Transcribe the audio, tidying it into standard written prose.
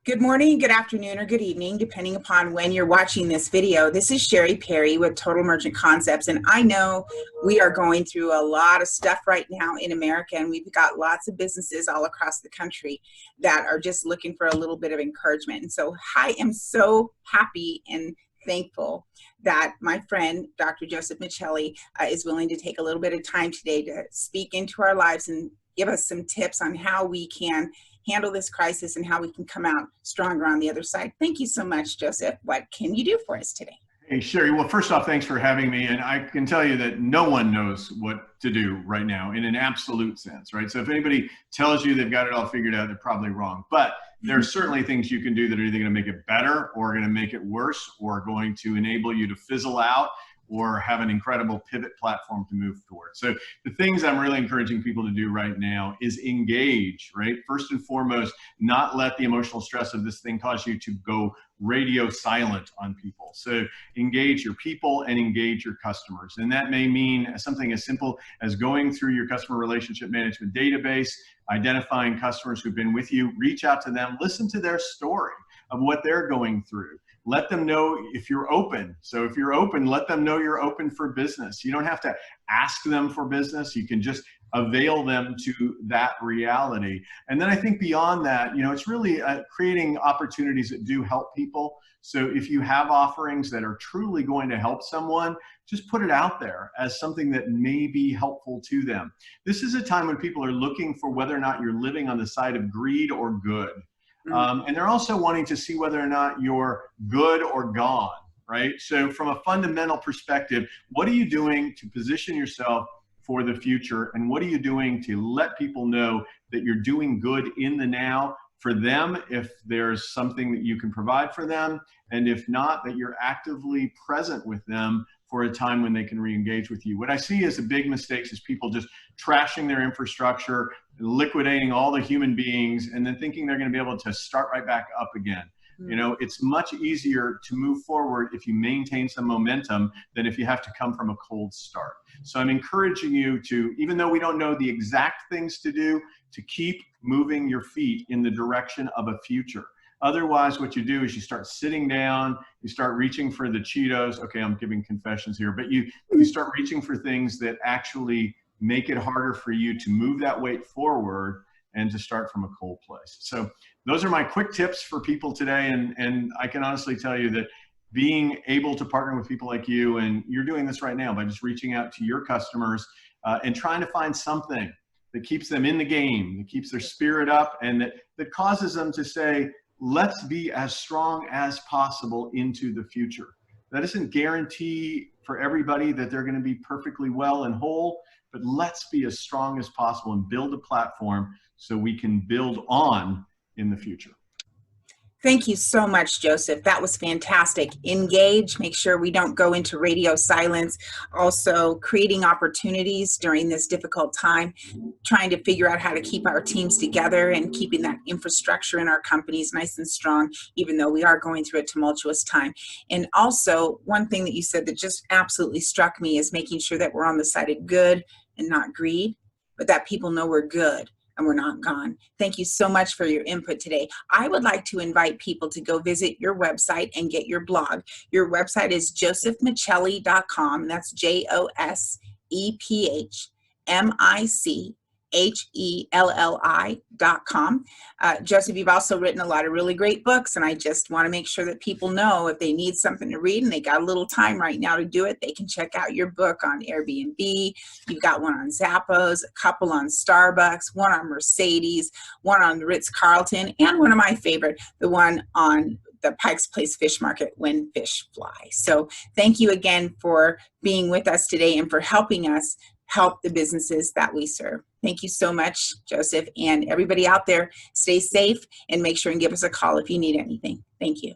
Good morning, good afternoon, or good evening, depending upon when you're watching this video. This is Sherry Perry with Total Merchant Concepts, and I know we are going through a lot of stuff right now in America, and we've got lots of businesses all across the country that are just looking for a little bit of encouragement. And so I am so happy and thankful that my friend, Dr. Joseph Michelli, is willing to take a little bit of time today to speak into our lives and give us some tips on how we can handle this crisis and how we can come out stronger on the other side. Thank you so much, Joseph. What can you do for us today? Hey, Sherry. Well, first off, thanks for having me. And I can tell you that no one knows what to do right now in an absolute sense, right? So if anybody tells you they've got it all figured out, they're probably wrong. But there are certainly things you can do that are either going to make it better or going to make it worse or going to enable you to fizzle out or have an incredible pivot platform to move towards. So the things I'm really encouraging people to do right now is engage, right? First and foremost, not let the emotional stress of this thing cause you to go radio silent on people. So engage your people and engage your customers. And that may mean something as simple as going through your customer relationship management database, identifying customers who've been with you, reach out to them, listen to their story of what they're going through. Let them know if you're open. So if you're open, let them know you're open for business. You don't have to ask them for business. You can just avail them to that reality. And then I think beyond that, it's really creating opportunities that do help people. So if you have offerings that are truly going to help someone, just put it out there as something that may be helpful to them. This is a time when people are looking for whether or not you're living on the side of greed or good. And they're also wanting to see whether or not you're good or gone, right? So from a fundamental perspective, what are you doing to position yourself for the future? And what are you doing to let people know that you're doing good in the now for them if there's something that you can provide for them? And if not, that you're actively present with them for a time when they can re-engage with you. What I see as the big mistakes is people just trashing their infrastructure, liquidating all the human beings, and then thinking they're going to be able to start right back up again. It's much easier to move forward if you maintain some momentum than if you have to come from a cold start. So I'm encouraging you to, even though we don't know the exact things to do, to keep moving your feet in the direction of a future. Otherwise, what you do is you start sitting down, you start reaching for the Cheetos. Okay, I'm giving confessions here, but you start reaching for things that actually make it harder for you to move that weight forward and to start from a cold place. So those are my quick tips for people today. And I can honestly tell you that being able to partner with people like you, and you're doing this right now by just reaching out to your customers and trying to find something that keeps them in the game, that keeps their spirit up, and that causes them to say, let's be as strong as possible into the future. That doesn't guarantee for everybody that they're going to be perfectly well and whole, but let's be as strong as possible and build a platform so we can build on in the future. Thank you so much, Joseph. That was fantastic. Engage, make sure we don't go into radio silence. Also, creating opportunities during this difficult time, trying to figure out how to keep our teams together and keeping that infrastructure in our companies nice and strong, even though we are going through a tumultuous time. And also, one thing that you said that just absolutely struck me is making sure that we're on the side of good and not greed, but that people know we're good and we're not gone. Thank you so much for your input today. I would like to invite people to go visit your website and get your blog. Your website is josephmichelli.com. That's JosephMichelli.com. Joseph, you've also written a lot of really great books, and I just want to make sure that people know if they need something to read and they got a little time right now to do it, they can check out your book on Airbnb. You've got one on Zappos, a couple on Starbucks, one on Mercedes, one on the Ritz-Carlton, and one of my favorite, the one on the Pike's Place Fish Market, When Fish Fly. So thank you again for being with us today and for helping us help the businesses that we serve. Thank you so much, Joseph, and everybody out there, stay safe and make sure and give us a call if you need anything. Thank you.